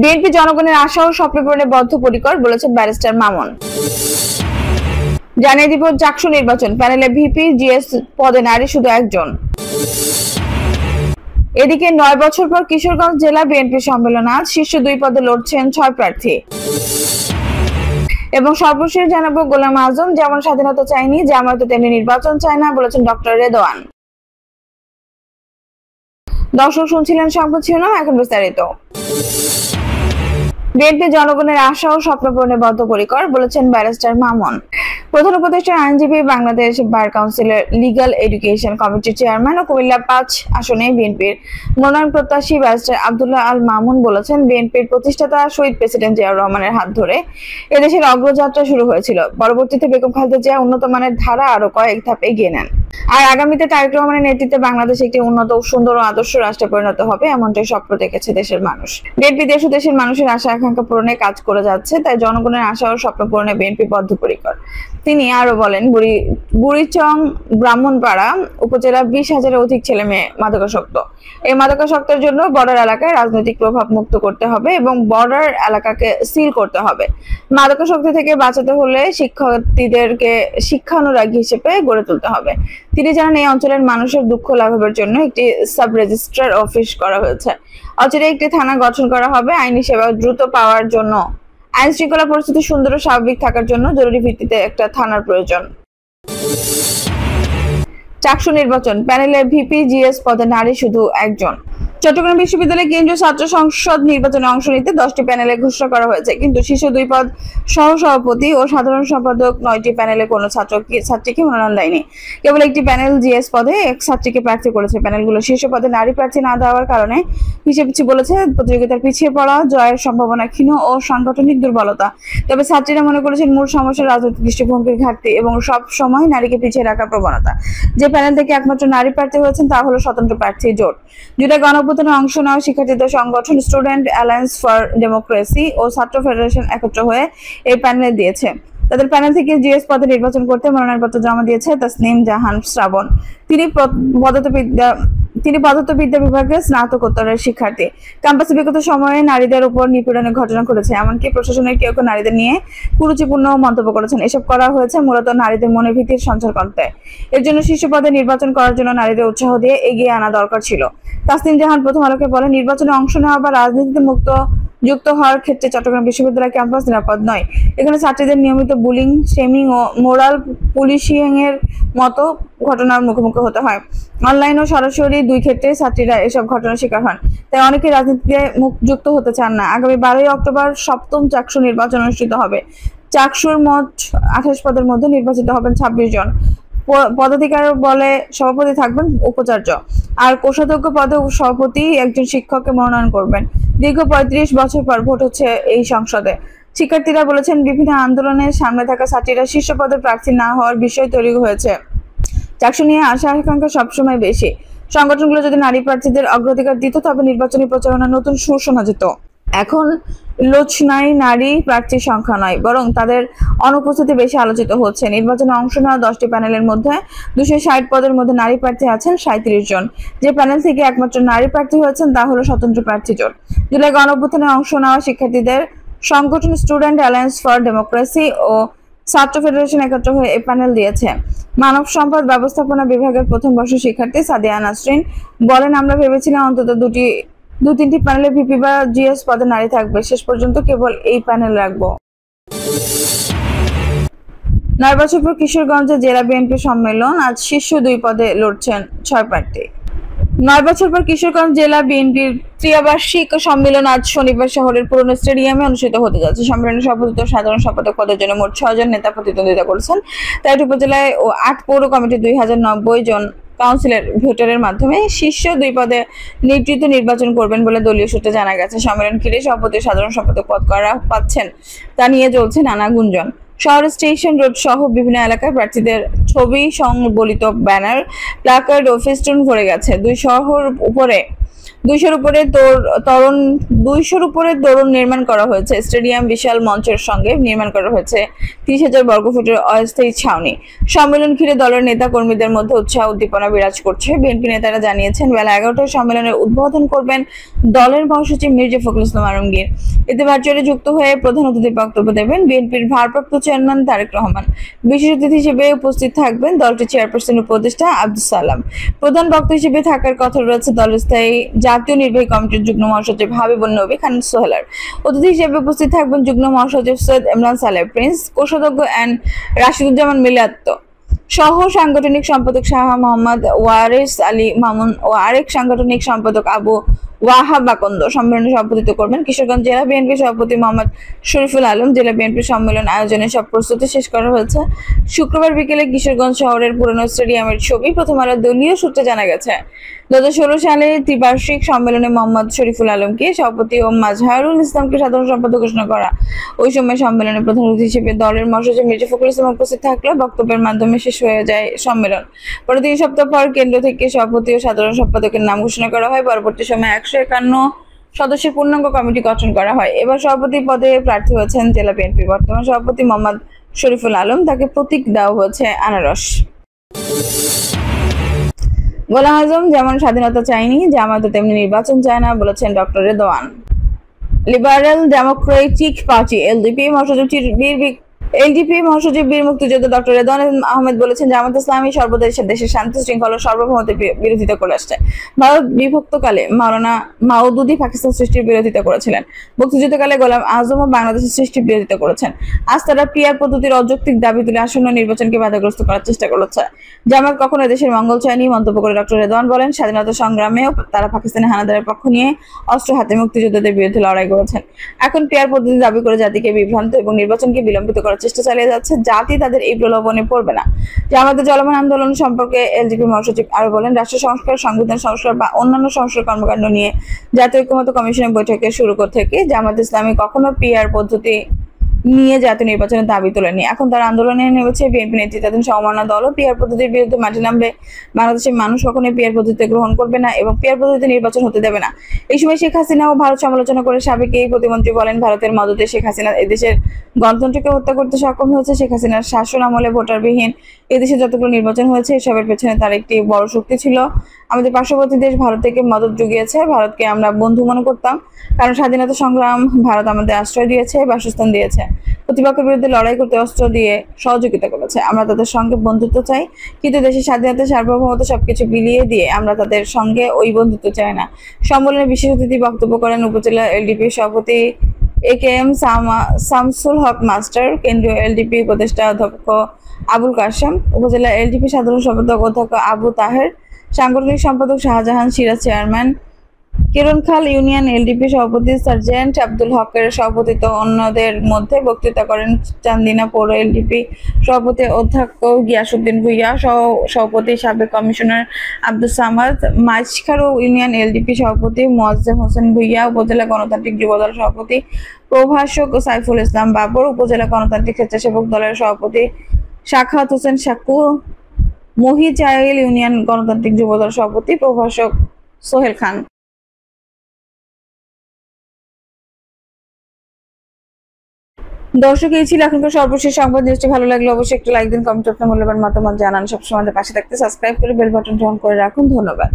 BNP জনগণের আশা ও স্বপ্ন পূরণে বদ্ধপরিকর বলেছেন ব্যারিস্টার মামুন। জানিয়ে দিব চাকসু নির্বাচন প্যানেলে ভিপি জিএস পদে নারী শুধু একজন। এদিকে 9 বছর পর কিশোরগঞ্জ জেলা বিএনপি সম্মেলন আজ শীর্ষ 2 পদে লড়ছেন 6 প্রার্থী। এবং সর্বশেষ জানাবো গোলাম আজম যেমন স্বাধীনতা চায়নি জামায়াত তেমনি নির্বাচন চায় না বলেছেন ডক্টর রেদওয়ান। দর্শক শুনছিলেন সংবাদ শিরোনাম, এখন বিস্তারিত। বিএনপি জনগণের আশা ও স্বপ্ন পূরণে বদ্ধপরিকর বলেছেন ব্যারিস্টার মামুন। প্রধান উপদেষ্টার আইনজীবী, বাংলাদেশ বার কাউন্সিলের লিগ্যাল এডুকেশন কমিটির চেয়ারম্যান ও কুমিল্লা 5 আসনে বিএনপির মনোনয়ন প্রত্যাশী ব্যারিস্টার আব্দুল্লাহ আল মামুন বলেছেন, বিএনপির প্রতিষ্ঠাতা শহীদ প্রেসিডেন্ট জিয়াউর রহমানের হাত ধরে এদেশের অগ্রযাত্রা শুরু হয়েছিল। পরবর্তীতে বেগম খালেদা জিয়া উন্নত মানের ধারা আরো কয়েক ধাপ এগিয়ে নেন। আর আগামীতে তারেক রহমানের নেতৃত্বে বাংলাদেশ একটি উন্নত, সুন্দর ও আদর্শ রাষ্ট্রে পরিণত হবে, এমনটাই স্বপ্ন দেখেছে দেশের মানুষ। বিএনপি দেশ ও দেশের মানুষের আশা আকাঙ্ক্ষা পূরণে কাজ করে যাচ্ছে, তাই জনগণের আশা ও স্বপ্ন পূরণে বিএনপি বদ্ধপরিকর। তিনি আরো বলেন, বুড়িচং ব্রাহ্মণপাড়া উপজেলা 20,000-এর অধিক ছেলে মেয়ে মাদকাসক্ত। এই মাদকাসক্তের জন্য বর্ডার এলাকায় রাজনৈতিক প্রভাব মুক্ত করতে হবে এবং বর্ডার এলাকাকে সিল করতে হবে। মাদকাসক্তি থেকে বাঁচাতে হলে শিক্ষার্থীদেরকে শিক্ষানুরাগী হিসেবে গড়ে তুলতে হবে। তিনি জানান, এই অঞ্চলের মানুষের দুঃখ লাঘবের জন্য একটি সাব রেজিস্ট্রার অফিস করা হয়েছে। অচিরে একটি থানা গঠন করা হবে। আইনি সেবা দ্রুত পাওয়ার জন্য, আইন শৃঙ্খলা পরিস্থিতি সুন্দর ও স্বাভাবিক থাকার জন্য জরুরি ভিত্তিতে একটা থানার প্রয়োজন। চাকসু নির্বাচন প্যানেলে ভিপি জিএস পদে নারী শুধু একজন। চট্টগ্রাম বিশ্ববিদ্যালয় কেন্দ্রীয় ছাত্র সংসদ নির্বাচনে অংশ নিতে 10টি প্যানেলে ঘোষণা করা হয়েছে, কিন্তু শীর্ষ 2 পদ সহসভাপতি ও সাধারণ সম্পাদক 9টি প্যানেলে কোনো ছাত্রীকে মনোনয়ন দেয়নি। কেবল একটি প্যানেল জিএস পদে এক ছাত্রীকে প্রার্থী করেছে। প্যানেলগুলো শীর্ষ পদে নারী প্রার্থী না দেওয়ার কারণে হিসেবে বলেছে প্রতিযোগিতার পিছিয়ে পড়া, জয়ের সম্ভাবনা ক্ষীণ ও সাংগঠনিক দুর্বলতা। তবে ছাত্রীরা মনে করেছেন মূল সমস্যা রাজনৈতিক দৃষ্টিভঙ্গির ঘাটতি এবং সব সময় নারীকে পিছিয়ে রাখার প্রবণতা। যে প্যানেল থেকে একমাত্র নারী প্রার্থী হয়েছেন তা হলো স্বতন্ত্র প্রার্থী জোট। জুলাই গণঅভ্যুত্থানে অংশ নেওয়া শিক্ষার্থীদের সংগঠন স্টুডেন্ট অ্যালায়েন্স ফর ডেমোক্রেসি ও ছাত্র ফেডারেশন একত্র হয়ে এই প্যানেলে দিয়েছে। তাদের প্যানেল থেকে জিএস পদে নির্বাচন করতে মনোনয়নপত্র জমা দিয়েছে তাসনিম জাহান শ্রাবণ। তিনি পদার্থবিদ্যা বিভাগে স্নাতকোত্তরের শিক্ষার্থী। ক্যাম্পাসে বিগত সময়ে নারীদের উপর নিপীড়নের ঘটনা ঘটেছে, এমনকি প্রশাসনের কেউ নারীদের নিয়ে কুরুচিপূর্ণ মন্তব্য করেছেন। এসব করা হয়েছে মূলত নারীদের মনে ভীতির সঞ্চার করতে। এর জন্য শীর্ষ পদে নির্বাচন করার জন্য নারীদের উৎসাহ দিয়ে এগিয়ে আনা দরকার ছিল। তাসনিম জাহান প্রথম আলোকে বলেন, নির্বাচনে অংশ নেওয়া বা রাজনীতিতে যুক্ত হওয়ার ক্ষেত্রে চট্টগ্রাম বিশ্ববিদ্যালয় ক্যাম্পাস নিরাপদ নয়। এখানে ছাত্রীদের নিয়মিত বুলিং, শেমিং ও মোরাল পুলিশিং এর মতো ঘটনার মুখোমুখি হতে হয়। অনলাইন ও সরাসরি 2 ক্ষেত্রে ছাত্রীরা এসব ঘটনার শিকার হন, তাই অনেকে রাজনীতিতে যুক্ত হতে চান না। আগামী 12 অক্টোবর 7ম চাকসু নির্বাচন অনুষ্ঠিত হবে। চাকসুর মোট 28 পদের মধ্যে নির্বাচিত হবেন 26 জন। পদাধিকার বলে সভাপতি থাকবেন উপাচার্য, আর কোষাধ্যক্ষ পদে সভাপতি একজন শিক্ষককে মনোনয়ন করবেন। দীর্ঘ 35 বছর পর ভোট হচ্ছে এই সংসদে। শিক্ষার্থীরা বলেছেন, বিভিন্ন আন্দোলনের সামনে থাকা ছাত্রীরা শীর্ষ পদে প্রার্থী না হওয়ার বিষয় তৈরি হয়েছে। চাকসু নিয়ে আশা আকাঙ্ক্ষা সবসময় বেশি। সংগঠনগুলো যদি নারী প্রার্থীদের অগ্রাধিকার দিত তবে নির্বাচনী প্রচারণা নতুন সুর শোনা যেত। এখন লোচনায় নারী প্রার্থীর সংখ্যা নয়, বরং তাদের অনুপস্থিতি বেশি আলোচিত হচ্ছে। নির্বাচনে অংশ নেওয়া 10টি প্যানেলের মধ্যে 260 পদের মধ্যে নারী প্রার্থী আছেন 37 জন। যে প্যানেল থেকে একমাত্র নারী প্রার্থী হয়েছেন তা হলো স্বতন্ত্র প্রার্থী জোট। জুলাই গণঅভ্যুত্থানে অংশ নেওয়া শিক্ষার্থীদের সংগঠন স্টুডেন্ট অ্যালায়েন্স ফর ডেমোক্রেসি ও ছাত্র ফেডারেশন একত্র হয়ে এই প্যানেল দিয়েছে। মানব সম্পদ ব্যবস্থাপনা বিভাগের প্রথম বর্ষের শিক্ষার্থী সাদিয়া নাসরিন বলেন, আমরা ভেবেছিলাম অন্তত 2-3টি প্যানেলে ভিপি বা জিএস পদে নারী থাকবে, শেষ পর্যন্ত কেবল এই প্যানেল রাখবো। 9 বছর পর কিশোরগঞ্জে জেলা বিএনপি সম্মেলন আজ শীর্ষ 2 পদে লড়ছেন 6 প্রার্থী। 9 বছর পর কিশোরগঞ্জ জেলা বিএনপির ত্রিবার্ষিক সম্মেলন আজ শনিবার শহরের পুরনো স্টেডিয়ামে অনুষ্ঠিত হতে যাচ্ছে। সম্মেলনে সভাপতি ও সাধারণ সম্পাদক পদের জন্য মোট 6 জন নেতা প্রতিদ্বন্দ্বিতা করেছেন। 13 উপজেলায় ও 8 পৌর কমিটি 2090 জন কাউন্সিলর ভোটারের মাধ্যমে শীর্ষ 2 পদে নেতৃত্ব নির্বাচন করবেন বলে দলীয় সূত্রে জানা গেছে। সম্মেলন ঘিরে সভাপতি ও সাধারণ সম্পাদক পদ কারা পাচ্ছেন তা নিয়ে চলছে নানা গুঞ্জন। শহরের স্টেশন রোড সহ বিভিন্ন এলাকায় প্রার্থীদের ছবি সংবলিত ব্যানার, প্ল্যাকার্ড ও ফেস্টুন ভরে গেছে। 2 শহর উপরে 200-র উপরে তোরণ নির্মাণ করা হয়েছে। স্টেডিয়াম বিশাল মঞ্চের সঙ্গে নির্মাণ করা হয়েছে 30,000 বর্গফুটের অস্থায়ী ছাউনি। সম্মেলন ঘিরে দলের নেতা কর্মীদের মধ্যে উৎসাহ উদ্দীপনা বিরাজ করছে। বিএনপি নেতারা জানিয়েছেন বেলা 11টায় সম্মেলনের উদ্বোধন করবেন দলের মহাসচিব মির্জা ফখরুল ইসলাম আলমগীর। এতে ভার্চুয়ালি যুক্ত হয়ে প্রধান অতিথির বক্তব্য দেবেন বিএনপির ভারপ্রাপ্ত চেয়ারম্যান তারেক রহমান। বিশেষ অতিথি হিসেবে উপস্থিত থাকবেন দলটির চেয়ারপারসন উপদেষ্টা আব্দুস সালাম। প্রধান বক্তা হিসেবে থাকার কথা রয়েছে দলের স্থায়ী জাতীয় নির্বাহী কমিটির যুগ্ম মহাসচিব হাবিবুন নবী খান সোহেলার। অতিথি হিসেবে উপস্থিত থাকবেন যুগ্ম মহাসচিব সৈয়দ ইমরান সালেহ প্রিন্স, কোষাধ্যক্ষ এন রাশিদুজ্জামান মিলাত সহ সাংগঠনিক সম্পাদক শাহ মোহাম্মদ ওয়ারিস আলী মামুন ও আরেক সাংগঠনিক সম্পাদক আবু ওয়াহাব আকন্দ। সম্মেলনে সভাপতিত্ব করবেন কিশোরগঞ্জ জেলা বিএনপি সভাপতি মোহাম্মদ শরীফুল আলম। জেলা বিএনপি সম্মেলন আয়োজনে সব প্রস্তুতি শেষ করা হয়েছে। শুক্রবার বিকেলে কিশোরগঞ্জ শহরের পুরনো স্টেডিয়ামের ছবি প্রথম আলো দলীয় সূত্রে জানা গেছে। 2016 সালে ত্রিবার্ষিক সম্মেলনে মোহাম্মদ শরীফুল আলমকে সভাপতি ও মাজহারুল ইসলামকে সাধারণ সম্পাদক ঘোষণা করা। ওই সময় সম্মেলনে প্রধান অতিথি হিসেবে দলের মহাসচিব মির্জা ফখরুল ইসলাম উপস্থিত থাকলেও বক্তব্যের মাধ্যমে শেষ হয়ে যায় সম্মেলন। পরে 3 সপ্তাহ পর কেন্দ্র থেকে সভাপতি ও সাধারণ সম্পাদকের নাম ঘোষণা করা হয়। পরবর্তী সময়ে 151 সদস্যের পূর্ণাঙ্গ কমিটি গঠন করা হয়। এবার সভাপতি পদে প্রার্থী হয়েছেন জেলা বিএনপির বর্তমান সভাপতি মোহাম্মদ শরীফুল আলম। তাকে প্রতীক দেওয়া হয়েছে আনারস। গোলাম আজম যেমন স্বাধীনতা চায়নি, জামায়াতও তেমনি নির্বাচন চায় না বলেছেন doctor Redwan. Liberal Democratic party LDP মহাসচিব বীর মুক্তিযোদ্ধা ডক্টর রেদওয়ান আহমেদ বলেছেন জামায়াত ইসলামী সর্বদা দেশের শান্তি শৃঙ্খলা সার্বভৌমত্বের বিরোধিতা করে আসছে। ভারত বিভক্তকালে মাওলানা মাওদুদি পাকিস্তান সৃষ্টির বিরোধিতা করেছিলেন। মুক্তিযুদ্ধকালে গোলাম আজমও বাংলাদেশের সৃষ্টির বিরোধিতা করেছেন। আজ তারা পিআর পদ্ধতির অযৌক্তিক দাবি তুলে আসন্ন নির্বাচনকে বাধাগ্রস্ত করার চেষ্টা করেছে। জামায়াত কখনো দেশের মঙ্গল চায়নি মন্তব্য করে ডক্টর রেদওয়ান বলেন স্বাধীনতা সংগ্রামেও তারা পাকিস্তানের হানাদারের পক্ষ নিয়ে অস্ত্র হাতে মুক্তিযোদ্ধাদের বিরুদ্ধে লড়াই করেছেন। এখন পিআর পদ্ধতি দাবি করে জাতিকে বিভ্রান্ত এবং নির্বাচনকে বিলম্বিত করার চেষ্টা চালিয়ে যাচ্ছে। জাতি তাদের এই প্রলোভনে পড়বে না। জামায়াতের চলমান আন্দোলন সম্পর্কে এলডিপি মহাসচিব আরো বলেন রাষ্ট্র সংস্কার, সংবিধান সংস্কার বা অন্যান্য সংস্কার কর্মকাণ্ড নিয়ে জাতীয় ঐক্যমত্য কমিশনের বৈঠকে শুরু থেকে জামায়াত ইসলামী কখনো পিআর পদ্ধতি নিয়ে জাতীয় নির্বাচনের দাবি তোলেনি। এখন তারা আন্দোলনে নেমেছে। বিএনপি নেতৃত্বাধীন সমমনা দলও পিআর পদ্ধতির বিরুদ্ধে মাঠে নামবে। বাংলাদেশের মানুষ কখনোই পিআর পদ্ধতি গ্রহণ করবে না এবং পিআর পদ্ধতিতে নির্বাচন হতে দেবে না। এই সময় শেখ হাসিনা ও ভারত সমালোচনা করে সাবেক এই প্রতিমন্ত্রী বলেন ভারতের মদতে শেখ হাসিনা এদেশের গণতন্ত্রকে হত্যা করতে সক্ষম হয়েছে। শেখ হাসিনার শাসন আমলে ভোটারবিহীন এদেশে যতগুলো নির্বাচন হয়েছে এসবের পেছনে তার একটি বড় শক্তি ছিল। আমাদের পার্শ্ববর্তী দেশ ভারত থেকে মদত জুগিয়েছে। ভারতকে আমরা বন্ধু মনে করতাম, কারণ স্বাধীনতা সংগ্রাম ভারত আমাদের আশ্রয় দিয়েছে, বাসস্থান দিয়েছে, প্রতিপক্ষের বিরুদ্ধে লড়াই করতে অস্ত্র দিয়ে সহযোগিতা করেছে। আমরা তাদের সঙ্গে বন্ধুত্ব চাই, কিন্তু দেশের স্বাধীনতা সার্বভৌমত্ব সবকিছু বিলিয়ে দিয়ে আমরা তাদের সঙ্গে ওই বন্ধুত্ব চাই না। সম্মেলনে বিশেষ অতিথি বক্তব্য করেন উপজেলা এলডিপি সভাপতি AKM শামসুল হক মাস্টার, কেন্দ্রীয় এলডিপি উপদেষ্টা অধ্যক্ষ আবুল কাশেম, উপজেলা এলডিপি সাধারণ সম্পাদক অধ্যক্ষ আবু তাহের, সাংগঠনিক সম্পাদক Shahjahan Siraj, chairman Kirankhal union LDP সভাপতি সার্জেন্ট আব্দুল হকের সভাপতিত্ব অন্যদের মধ্যে বক্তৃতা করেন চান্দিনা পৌর এলডিপি সভাপতি অধ্যক্ষ গিয়াসউদ্দিন ভুইয়া, সভাপতি সাবেক commissioner Abdul Samad, Majhkharu union LDP সভাপতি মোয়াজ্জেম হোসেন ভুইয়া, উপজেলা গণতান্ত্রিক যুবদল সভাপতি প্রভাষক সাইফুল ইসলাম বাবর, উপজেলা গণতান্ত্রিক স্বেচ্ছাসেবক দলের সভাপতি সাখাওয়াত হোসেন সাকু, মহিচাইল ইউনিয়ন গণতান্ত্রিক যুবদল সভাপতি প্রভাষক সোহেল খান। দর্শক, এই ছিল এখনকার সর্বশেষ সংবাদ। নিউজটি ভালো লাগলে অবশ্যই একটু লাইক দিন, কমেন্ট, আপনার মূল্যবান মতামত জানান। সবসময় আমাদের পাশে থাকতে সাবস্ক্রাইব করে বেল বাটনটি অন করে রাখুন। ধন্যবাদ।